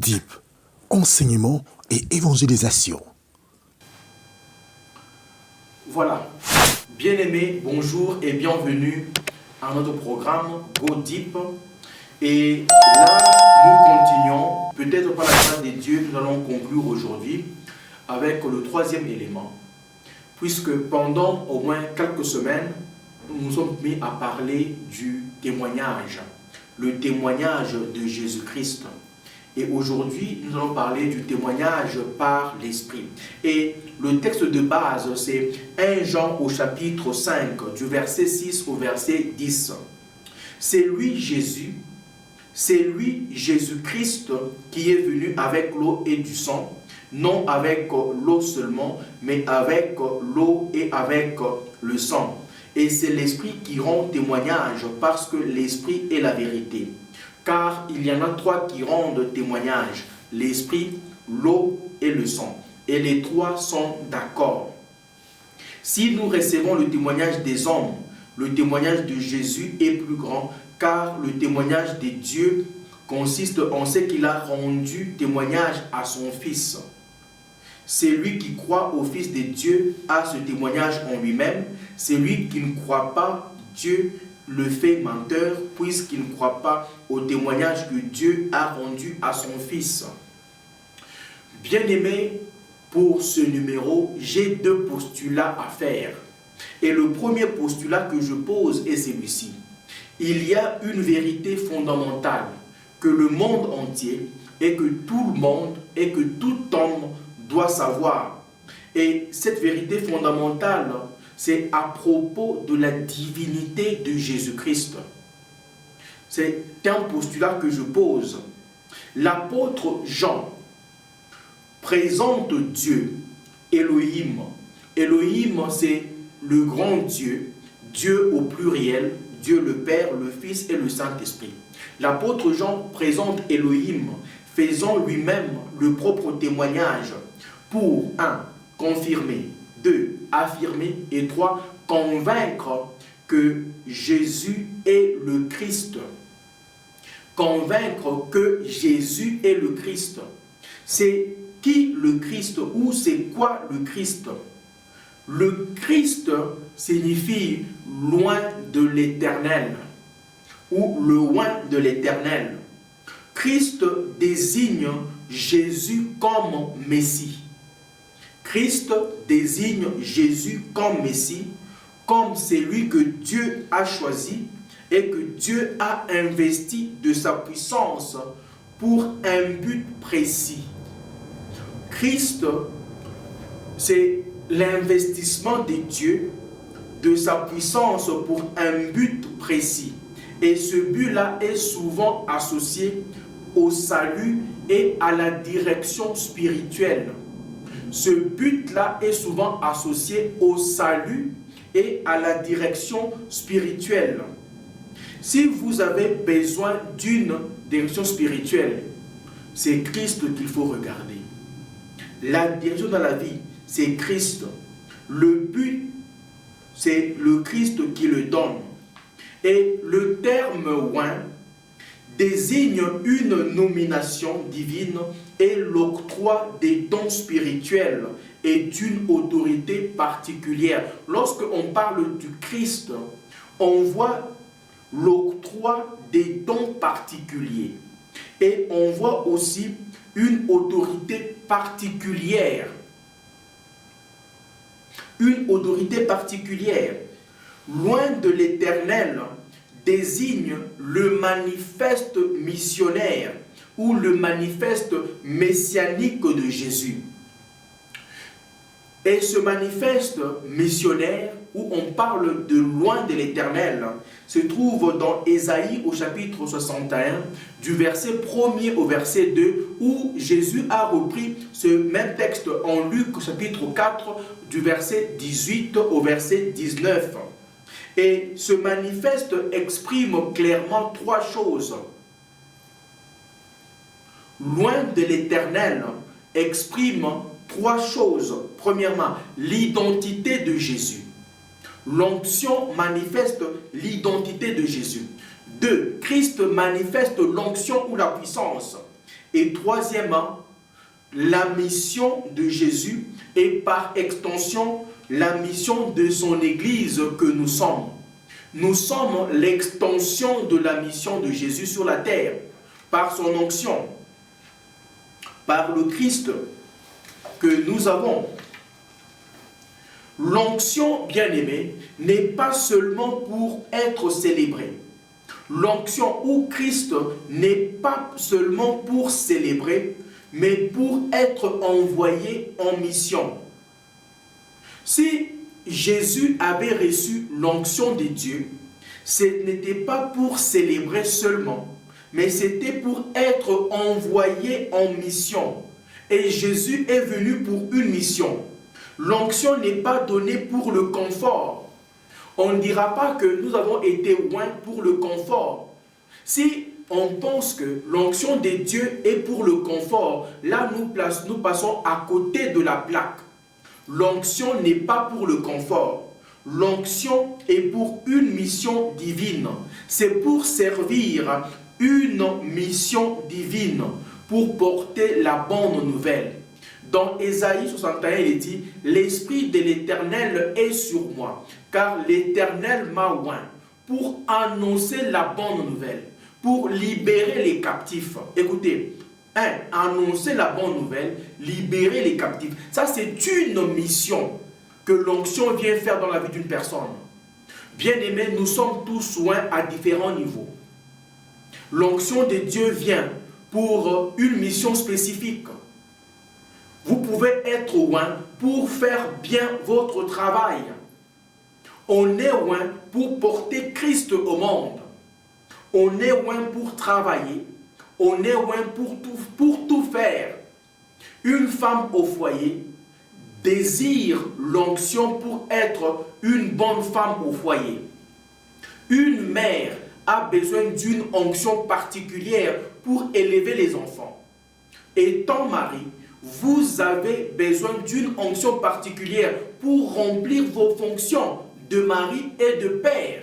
GoDeep, enseignement et évangélisation. Voilà, bien-aimés, bonjour et bienvenue à notre programme GoDeep. Et là, nous continuons, peut-être par la grâce de Dieu, nous allons conclure aujourd'hui avec le troisième élément. Puisque pendant au moins quelques semaines, nous nous sommes mis à parler du témoignage, le témoignage de Jésus-Christ. Et aujourd'hui, nous allons parler du témoignage par l'Esprit. Et le texte de base, c'est 1 Jean au chapitre 5, du verset 6 au verset 10. C'est lui Jésus-Christ qui est venu avec l'eau et du sang, non avec l'eau seulement, mais avec l'eau et avec le sang. Et c'est l'Esprit qui rend témoignage parce que l'Esprit est la vérité. Car il y en a trois qui rendent témoignage, l'Esprit, l'eau et le sang. Et les trois sont d'accord. Si nous recevons le témoignage des hommes, le témoignage de Jésus est plus grand, car le témoignage de Dieu consiste en ce qu'il a rendu témoignage à son Fils. Celui qui croit au Fils de Dieu a ce témoignage en lui-même. Celui qui ne croit pas Dieu le fait menteur, puisqu'il ne croit pas au témoignage que Dieu a rendu à son Fils. Bien-aimés, pour ce numéro, j'ai deux postulats à faire. Et le premier postulat que je pose est celui-ci. Il y a une vérité fondamentale que le monde entier et que tout le monde et que tout homme doit savoir. Et cette vérité fondamentale, c'est à propos de la divinité de Jésus-Christ. C'est un postulat que je pose. L'apôtre Jean présente Dieu, Elohim. Elohim, c'est le grand Dieu, Dieu au pluriel, Dieu le Père, le Fils et le Saint-Esprit. L'apôtre Jean présente Elohim, faisant lui-même le propre témoignage pour 1. Confirmer, 2. Affirmer et 3. Convaincre que Jésus est le Christ. Convaincre que Jésus est le Christ. C'est qui le Christ ou c'est quoi le Christ? Le Christ signifie loin de l'éternel ou loin de l'éternel. Christ désigne Jésus comme Messie. Christ désigne Jésus comme Messie, comme celui que Dieu a choisi et que Dieu a investi de sa puissance pour un but précis. Christ, c'est l'investissement de Dieu, de sa puissance pour un but précis. Et ce but-là est souvent associé au salut et à la direction spirituelle. Ce but-là est souvent associé au salut et à la direction spirituelle. Si vous avez besoin d'une direction spirituelle, c'est Christ qu'il faut regarder. La direction dans la vie, c'est Christ. Le but, c'est le Christ qui le donne. Et le terme oint désigne une nomination divine et l'octroi des dons spirituels et d'une autorité particulière. Lorsqu'on parle du Christ, on voit l'octroi des dons particuliers et on voit aussi une autorité particulière. Une autorité particulière. Loin de l'éternel désigne le manifeste missionnaire ou le manifeste messianique de Jésus. Et ce manifeste missionnaire, où on parle de loin de l'éternel, se trouve dans Ésaïe au chapitre 61, du verset 1er au verset 2, où Jésus a repris ce même texte en Luc au chapitre 4, du verset 18 au verset 19. Et ce manifeste exprime clairement trois choses. Loin de l'éternel exprime trois choses. Premièrement, l'identité de Jésus. L'onction manifeste l'identité de Jésus. 2. Christ manifeste l'onction ou la puissance. Et troisièmement, la mission de Jésus et par extension, la mission de son Église que nous sommes. Nous sommes l'extension de la mission de Jésus sur la terre, par son onction, par le Christ que nous avons. L'onction, bien-aimé, n'est pas seulement pour être célébrée. L'onction ou Christ n'est pas seulement pour célébrer, mais pour être envoyé en mission. Si Jésus avait reçu l'onction de Dieu, ce n'était pas pour célébrer seulement, mais c'était pour être envoyé en mission. Et Jésus est venu pour une mission. L'onction n'est pas donnée pour le confort. On ne dira pas que nous avons été loin pour le confort. Si on pense que l'onction de Dieu est pour le confort, là nous passons à côté de la plaque. L'onction n'est pas pour le confort. L'onction est pour une mission divine. C'est pour servir une mission divine, pour porter la bonne nouvelle. Dans Ésaïe 61, il dit « L'Esprit de l'Éternel est sur moi, car l'Éternel m'a oint pour annoncer la bonne nouvelle, pour libérer les captifs. » Écoutez, annoncer la bonne nouvelle, libérer les captifs. Ça, c'est une mission que l'onction vient faire dans la vie d'une personne. Bien-aimés, nous sommes tous oints à différents niveaux. L'onction de Dieu vient pour une mission spécifique. Vous pouvez être oint pour faire bien votre travail. On est oint pour porter Christ au monde. On est oint pour travailler. On est oint pour tout faire. Une femme au foyer désire l'onction pour être une bonne femme au foyer. Une mère a besoin d'une onction particulière pour élever les enfants. Étant mari, vous avez besoin d'une onction particulière pour remplir vos fonctions de mari et de père.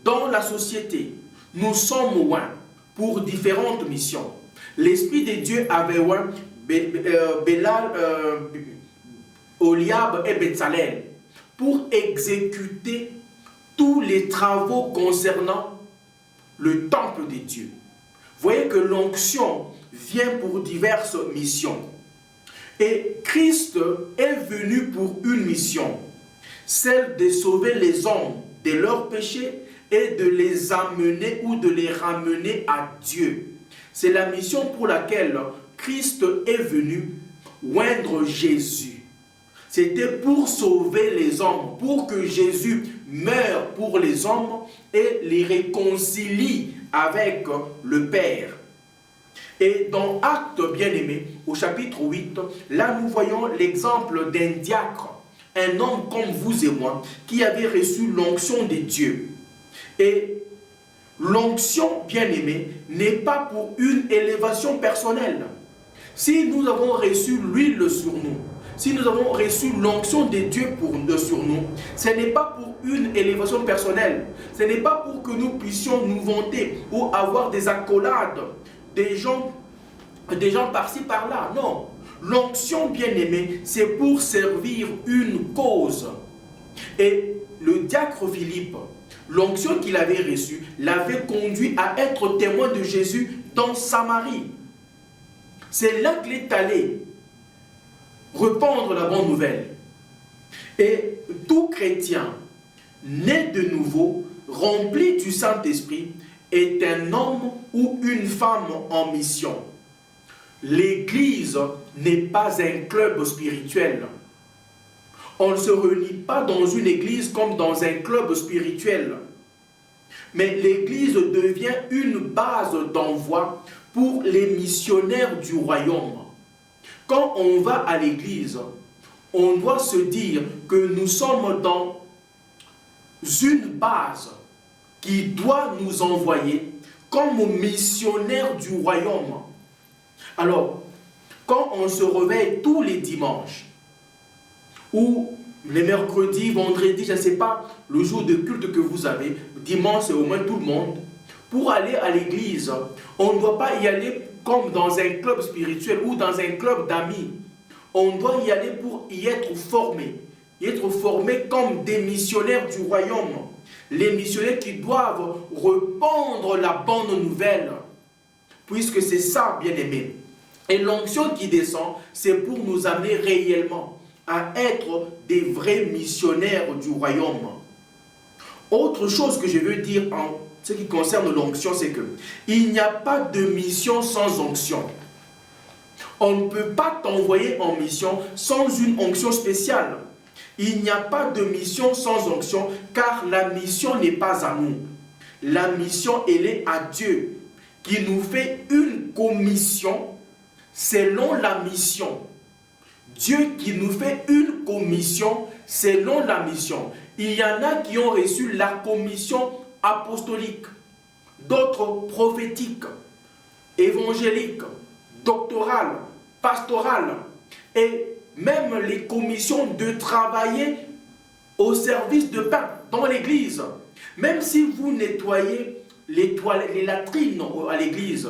Dans la société, nous sommes oints pour différentes missions. L'Esprit de Dieu avait oint Oliab et Betsalel pour exécuter tous les travaux concernant le temple de Dieu. Voyez que l'onction vient pour diverses missions. Et Christ est venu pour une mission, celle de sauver les hommes de leurs péchés et de les amener ou de les ramener à Dieu. C'est la mission pour laquelle Christ est venu oindre Jésus. C'était pour sauver les hommes, pour que Jésus meure pour les hommes et les réconcilie avec le Père. Et dans Actes bien-aimés, au chapitre 8, là nous voyons l'exemple d'un diacre, un homme comme vous et moi, qui avait reçu l'onction de Dieu. Et l'onction, bien-aimé, n'est pas pour une élévation personnelle. Si nous avons reçu l'huile sur nous, si nous avons reçu l'onction de Dieu sur nous, ce n'est pas pour une élévation personnelle. Ce n'est pas pour que nous puissions nous vanter ou avoir des accolades, des gens par-ci, par-là. Non. L'onction, bien-aimée, c'est pour servir une cause. Et le diacre Philippe, l'onction qu'il avait reçue, l'avait conduit à être témoin de Jésus dans Samarie. C'est là qu'il est allé répandre la bonne nouvelle. Et tout chrétien né de nouveau, rempli du Saint-Esprit, est un homme ou une femme en mission. L'Église n'est pas un club spirituel. On ne se réunit pas dans une église comme dans un club spirituel. Mais l'Église devient une base d'envoi pour les missionnaires du royaume. Quand on va à l'église, on doit se dire que nous sommes dans une base qui doit nous envoyer comme missionnaires du royaume. Alors, quand on se réveille tous les dimanches, ou les mercredis, vendredis, je ne sais pas, le jour de culte que vous avez, dimanche c'est au moins tout le monde, pour aller à l'église, on ne doit pas y aller comme dans un club spirituel ou dans un club d'amis. On doit y aller pour y être formé. Y être formé comme des missionnaires du royaume. Les missionnaires qui doivent répandre la bonne nouvelle. Puisque c'est ça, bien-aimé. Et l'onction qui descend, c'est pour nous amener réellement à être des vrais missionnaires du royaume. Autre chose que je veux dire en ce qui concerne l'onction, c'est que il n'y a pas de mission sans onction. On ne peut pas t'envoyer en mission sans une onction spéciale. Il n'y a pas de mission sans onction, car la mission n'est pas à nous. La mission, elle est à Dieu, qui nous fait une commission selon la mission. Dieu qui nous fait une commission selon la mission. Il y en a qui ont reçu la commission apostolique, d'autres prophétiques, évangéliques, doctorales, pastorales, et même les commissions de travailler au service de pain dans l'église. Même si vous nettoyez les toilettes, les latrines à l'église,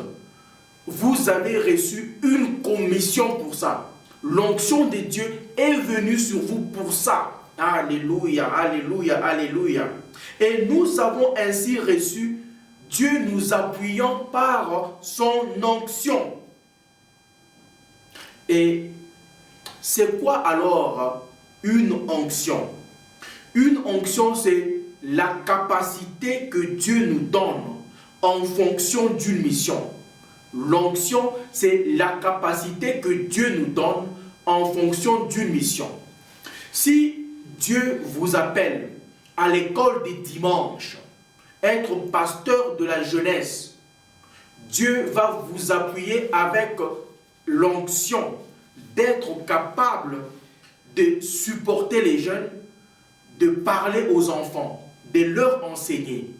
vous avez reçu une commission pour ça. L'onction de Dieu est venue sur vous pour ça. Alléluia, alléluia, alléluia. Et nous avons ainsi reçu Dieu nous appuyant par son onction. Et c'est quoi alors une onction? Une onction, c'est la capacité que Dieu nous donne en fonction d'une mission. L'onction, c'est la capacité que Dieu nous donne en fonction d'une mission. Si Dieu vous appelle à l'école des dimanches, être pasteur de la jeunesse, Dieu va vous appuyer avec l'onction d'être capable de supporter les jeunes, de parler aux enfants, de leur enseigner.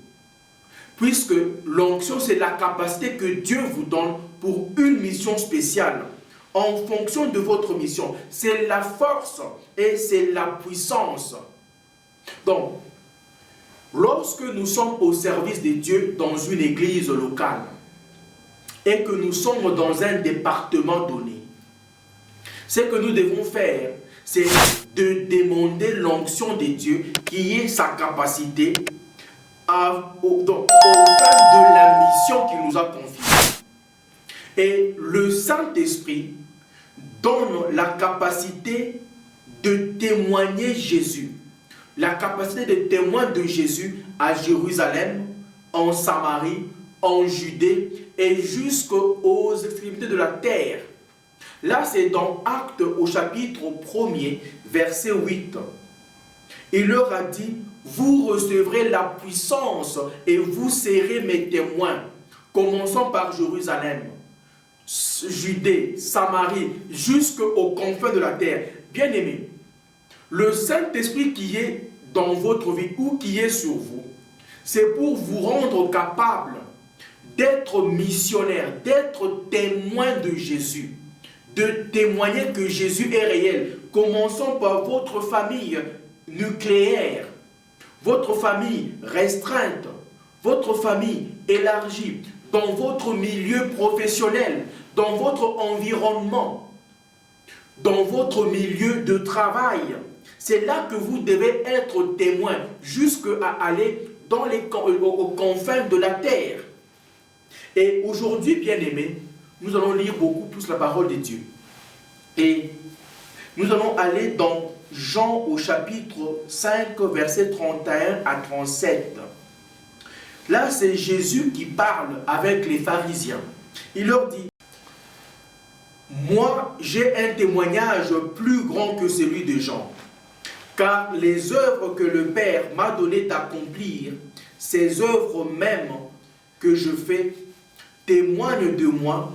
Puisque l'onction, c'est la capacité que Dieu vous donne pour une mission spéciale. En fonction de votre mission, c'est la force et c'est la puissance. Donc, lorsque nous sommes au service de Dieu dans une église locale et que nous sommes dans un département donné, ce que nous devons faire, c'est de demander l'onction de Dieu qui est sa capacité au sein de la mission qu'il nous a confiée. Et le Saint-Esprit donne la capacité de témoigner Jésus. La capacité de témoin de Jésus à Jérusalem, en Samarie, en Judée et jusqu'aux extrémités de la terre. Là, c'est dans Actes au chapitre 1er, verset 8. Il leur a dit, vous recevrez la puissance et vous serez mes témoins. Commençons par Jérusalem, Judée, Samarie, jusqu'aux confins de la terre. Bien-aimés, le Saint-Esprit qui est dans votre vie ou qui est sur vous, c'est pour vous rendre capable d'être missionnaire, d'être témoin de Jésus, de témoigner que Jésus est réel. Commençons par votre famille nucléaire, votre famille restreinte, votre famille élargie, dans votre milieu professionnel, dans votre environnement, dans votre milieu de travail. C'est là que vous devez être témoin, jusqu'à aller dans aux confins de la terre. Et aujourd'hui, bien-aimés, nous allons lire beaucoup plus la parole de Dieu. Et nous allons aller dans Jean au chapitre 5, versets 31 à 37. Là, c'est Jésus qui parle avec les pharisiens. Il leur dit, « Moi, j'ai un témoignage plus grand que celui de Jean, car les œuvres que le Père m'a donné d'accomplir, ces œuvres mêmes que je fais, témoignent de moi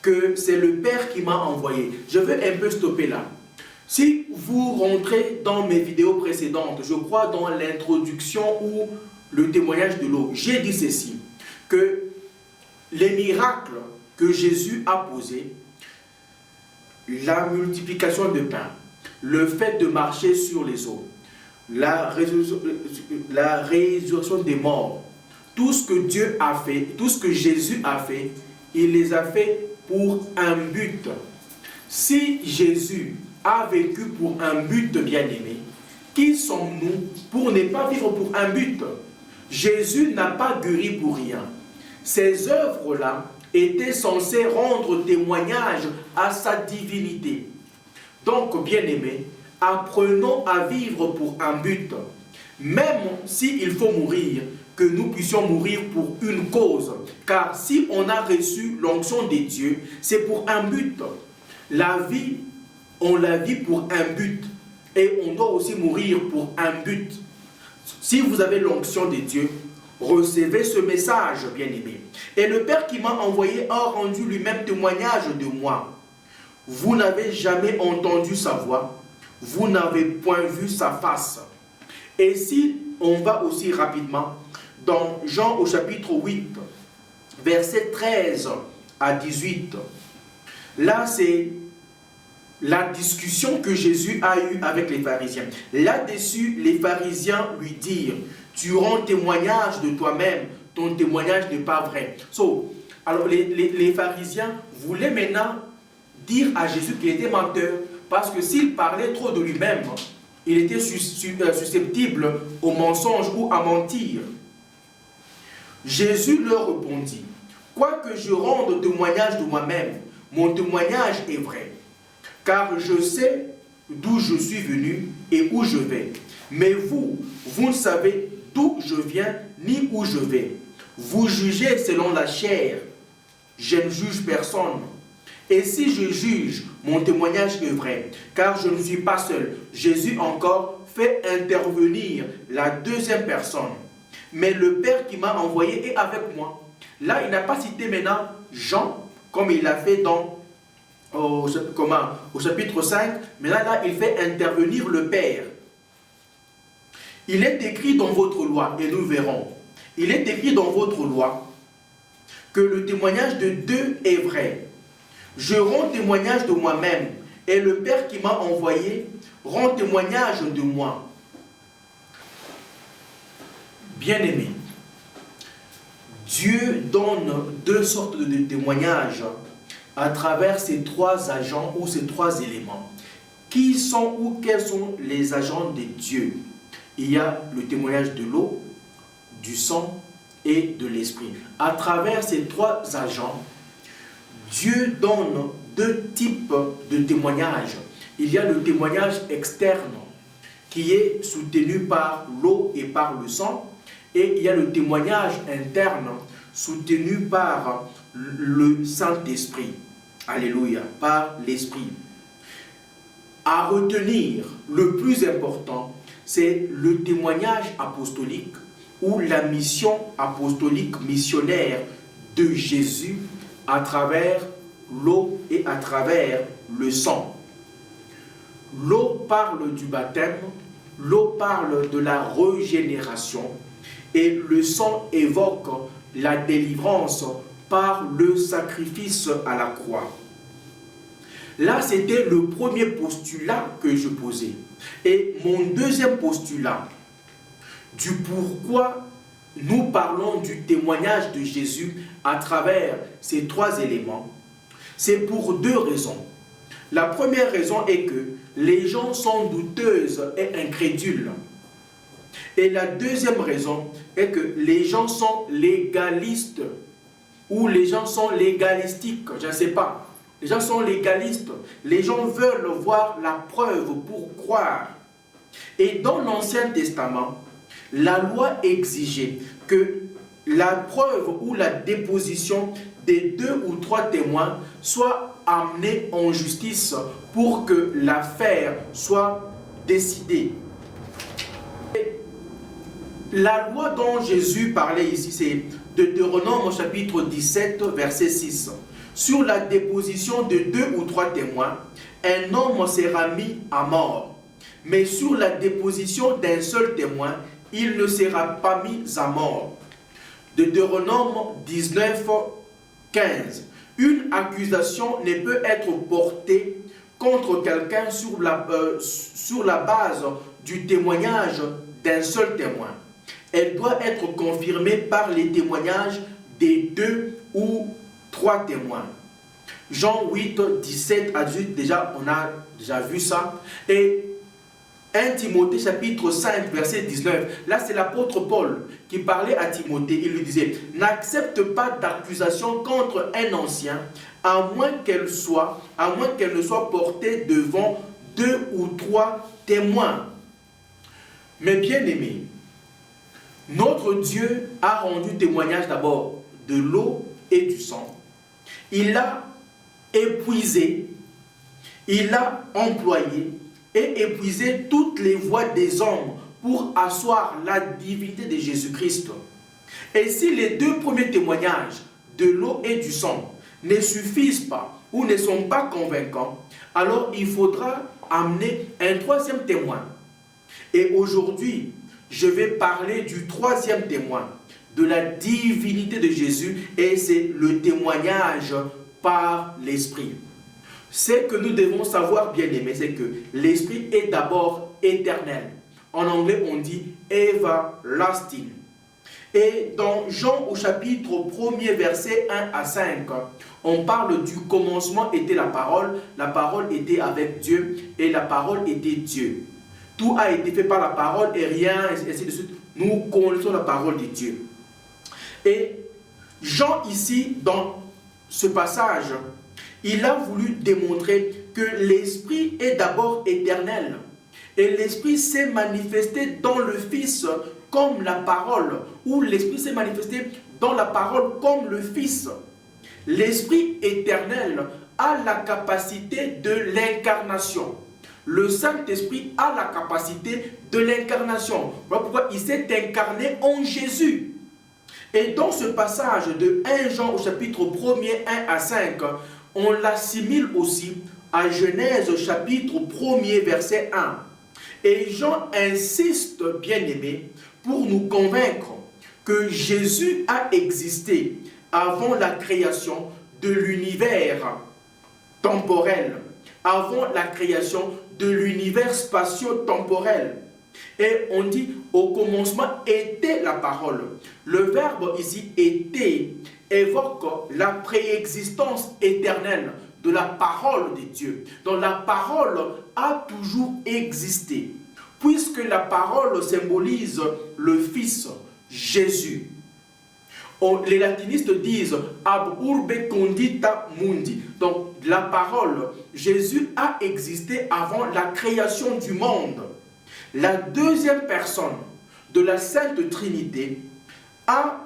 que c'est le Père qui m'a envoyé. » Je vais un peu stopper là. Si vous rentrez dans mes vidéos précédentes, je crois dans l'introduction ou le témoignage de l'eau, j'ai dit ceci, que les miracles que Jésus a posés, la multiplication de pain, le fait de marcher sur les eaux, la résurrection des morts, tout ce que Dieu a fait, tout ce que Jésus a fait, il les a fait pour un but. Si Jésus a vécu pour un but, bien-aimé, qui sommes-nous pour ne pas vivre pour un but? Jésus n'a pas guéri pour rien. Ces œuvres-là étaient censées rendre témoignage à sa divinité. Donc, bien-aimé, apprenons à vivre pour un but. Même s'il faut mourir, que nous puissions mourir pour une cause. Car si on a reçu l'onction de Dieu, c'est pour un but. La vie, on la vit pour un but. Et on doit aussi mourir pour un but. Si vous avez l'onction de Dieu, recevez ce message, bien-aimé. Et le Père qui m'a envoyé a rendu lui-même témoignage de moi. Vous n'avez jamais entendu sa voix, vous n'avez point vu sa face. Et si on va aussi rapidement dans Jean au chapitre 8, versets 13 à 18, là c'est la discussion que Jésus a eue avec les pharisiens. Là-dessus, les pharisiens lui dirent, tu rends témoignage de toi-même, ton témoignage n'est pas vrai. Alors les pharisiens voulaient maintenant dire à Jésus qu'il était menteur, parce que s'il parlait trop de lui-même, il était susceptible au mensonge ou à mentir. Jésus leur répondit, quoique je rende témoignage de moi-même, mon témoignage est vrai, car je sais d'où je suis venu et où je vais. Mais vous ne savez d'où je viens ni où je vais. Vous jugez selon la chair, je ne juge personne. Et si je juge, mon témoignage est vrai, car je ne suis pas seul. Jésus encore fait intervenir la deuxième personne. Mais le Père qui m'a envoyé est avec moi. Là, il n'a pas cité maintenant Jean, comme il l'a fait au chapitre 5, mais là, il fait intervenir le Père. Il est écrit dans votre loi, et nous verrons, il est écrit dans votre loi que le témoignage de deux est vrai. Je rends témoignage de moi-même, et le Père qui m'a envoyé rend témoignage de moi. Bien-aimé, Dieu donne deux sortes de témoignages à travers ces trois agents ou ces trois éléments. Qui sont ou quels sont les agents de Dieu? Il y a le témoignage de l'eau, du sang et de l'esprit. À travers ces trois agents, Dieu donne deux types de témoignages. Il y a le témoignage externe qui est soutenu par l'eau et par le sang. Et il y a le témoignage interne soutenu par le Saint-Esprit. Alléluia, par l'Esprit. À retenir, le plus important, c'est le témoignage apostolique ou la mission apostolique missionnaire de Jésus à travers l'eau et à travers le sang. L'eau parle du baptême, l'eau parle de la régénération et le sang évoque la délivrance par le sacrifice à la croix. Là, c'était le premier postulat que je posais. Et mon deuxième postulat, du pourquoi nous parlons du témoignage de Jésus à travers ces trois éléments, c'est pour deux raisons. La première raison est que les gens sont douteuses et incrédules. Et la deuxième raison est que les gens sont légalistes ou les gens sont légalistiques, je ne sais pas. Les gens sont légalistes. Les gens veulent voir la preuve pour croire. Et dans l'Ancien Testament, la loi exigeait que la preuve ou la déposition des 2 ou 3 témoins soit amenée en justice pour que l'affaire soit décidée. Et la loi dont Jésus parlait ici, c'est Deutéronome au chapitre 17, verset 6. Sur la déposition de 2 ou 3 témoins, un homme sera mis à mort. Mais sur la déposition d'un seul témoin, il ne sera pas mis à mort. Deutéronome 19, 15. Une accusation ne peut être portée contre quelqu'un sur la base du témoignage d'un seul témoin. Elle doit être confirmée par les témoignages des 2 ou 3 témoins. Jean 8, 17 à 18, déjà, on a déjà vu ça. Et 1 Timothée chapitre 5, verset 19. Là, c'est l'apôtre Paul qui parlait à Timothée. Il lui disait, n'accepte pas d'accusation contre un ancien, à moins qu'elle ne soit portée devant 2 ou 3 témoins. Mais bien aimés, notre Dieu a rendu témoignage d'abord de l'eau et du sang. Il a épuisé, il a employé et épuisé toutes les voies des hommes pour asseoir la divinité de Jésus-Christ. Et si les deux premiers témoignages de l'eau et du sang ne suffisent pas ou ne sont pas convaincants, alors il faudra amener un troisième témoin. Et aujourd'hui, je vais parler du troisième témoin, de la divinité de Jésus, et c'est le témoignage par l'Esprit. Ce que nous devons savoir, bien aimés, c'est que l'Esprit est d'abord éternel. En anglais, on dit everlasting. Et dans Jean au chapitre 1er, verset 1 à 5, on parle du commencement était la parole était avec Dieu, et la parole était Dieu. Tout a été fait par la parole et rien, et ainsi de suite. Nous connaissons la parole de Dieu. Et Jean ici, dans ce passage, il a voulu démontrer que l'Esprit est d'abord éternel. Et l'Esprit s'est manifesté dans le Fils comme la parole, ou l'Esprit s'est manifesté dans la parole comme le Fils. L'Esprit éternel a la capacité de l'incarnation. Le Saint-Esprit a la capacité de l'incarnation. Voilà pourquoi il s'est incarné en Jésus. Et dans ce passage de 1 Jean au chapitre 1er, 1 à 5, on l'assimile aussi à Genèse chapitre 1er, verset 1. Et Jean insiste, bien aimé, pour nous convaincre que Jésus a existé avant la création de l'univers temporel, avant la création de l'univers spatio-temporel. Et on dit, au commencement était la parole. Le verbe ici, était, évoque la préexistence éternelle de la parole de Dieu. Donc la parole a toujours existé, puisque la parole symbolise le Fils, Jésus. Les latinistes disent ab urbe condita mundi. Donc la parole, Jésus a existé avant la création du monde. La deuxième personne de la Sainte Trinité a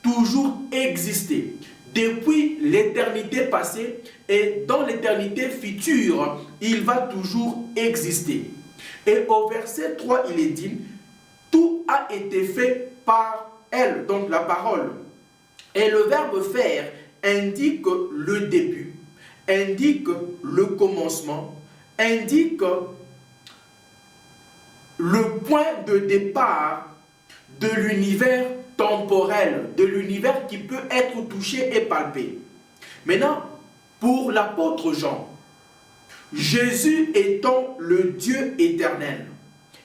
toujours existé depuis l'éternité passée, et dans l'éternité future, il va toujours exister. Et au verset 3, il est dit, tout a été fait par elle, donc la parole. Et le verbe faire indique le début, indique le commencement, indique le point de départ de l'univers temporel, de l'univers qui peut être touché et palpé. Maintenant, pour l'apôtre Jean, Jésus étant le Dieu éternel,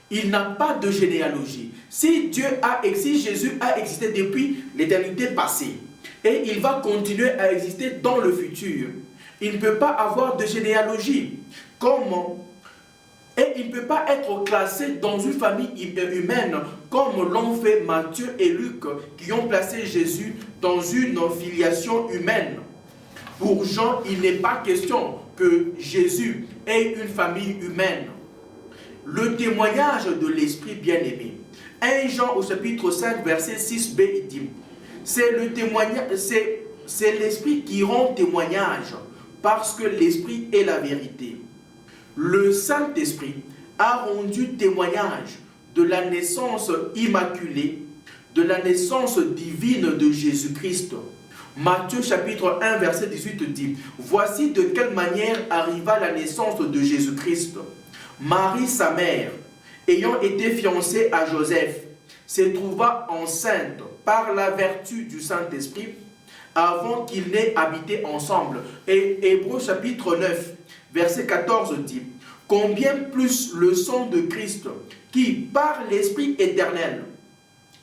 il n'a pas de généalogie. Si Jésus a existé depuis l'éternité passée, et il va continuer à exister dans le futur, il ne peut pas avoir de généalogie. Comment? Et il ne peut pas être classé dans une famille humaine comme l'ont fait Matthieu et Luc, qui ont placé Jésus dans une filiation humaine. Pour Jean, il n'est pas question que Jésus ait une famille humaine. Le témoignage de l'Esprit bien-aimé. 1 Jean au chapitre 5, verset 6b, il dit, c'est l'Esprit qui rend témoignage, parce que l'Esprit est la vérité. Le Saint-Esprit a rendu témoignage de la naissance immaculée, de la naissance divine de Jésus-Christ. Matthieu chapitre 1, verset 18 dit, voici de quelle manière arriva la naissance de Jésus-Christ. Marie, sa mère, ayant été fiancée à Joseph, se trouva enceinte par la vertu du Saint-Esprit avant qu'ils n'aient habité ensemble. Et Hébreux chapitre 9, verset 14 dit, combien plus le sang de Christ, qui par l'Esprit éternel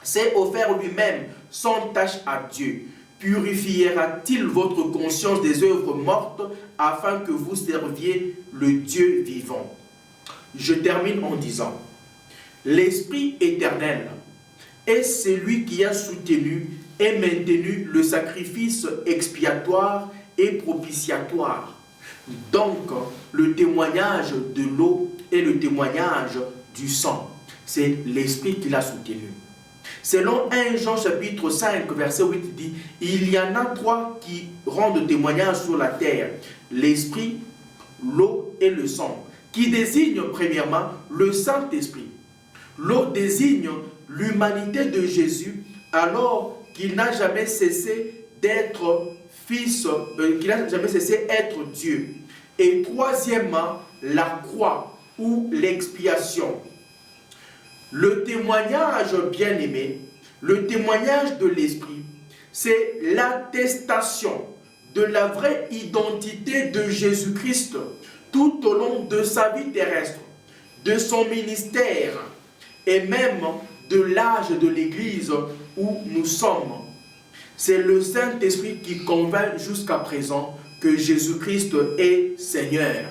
s'est offert lui-même sans tache à Dieu, purifiera-t-il votre conscience des œuvres mortes afin que vous serviez le Dieu vivant? Je termine en disant, l'Esprit éternel est celui qui a soutenu et maintenu le sacrifice expiatoire et propitiatoire. Donc, le témoignage de l'eau et le témoignage du sang, c'est l'Esprit qui l'a soutenu. Selon 1 Jean chapitre 5, verset 8 dit, il y en a trois qui rendent témoignage sur la terre, l'Esprit, l'eau et le sang, qui désignent premièrement le Saint-Esprit. L'eau désigne l'humanité de Jésus alors qu'il n'a jamais cessé d'être fils, qu'il n'a jamais cessé d'être Dieu. Et troisièmement, la croix ou l'expiation. Le témoignage bien-aimé, le témoignage de l'Esprit, c'est l'attestation de la vraie identité de Jésus-Christ tout au long de sa vie terrestre, de son ministère et même de l'âge de l'Église où nous sommes. C'est le Saint-Esprit qui convainc jusqu'à présent que Jésus-Christ est Seigneur.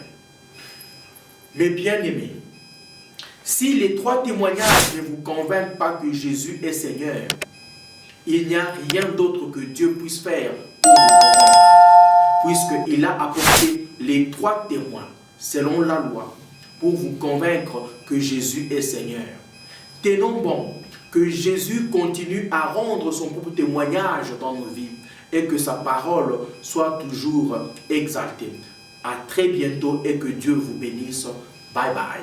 Mes bien-aimés, si les trois témoignages ne vous convainquent pas que Jésus est Seigneur, il n'y a rien d'autre que Dieu puisse faire pour vous convaincre, puisqu'il a apporté les trois témoins, selon la loi, pour vous convaincre que Jésus est Seigneur. Tenons bon que Jésus continue à rendre son propre témoignage dans nos vies et que sa parole soit toujours exaltée. À très bientôt et que Dieu vous bénisse. Bye bye.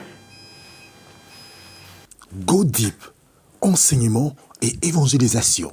Go Deep, enseignement et évangélisation.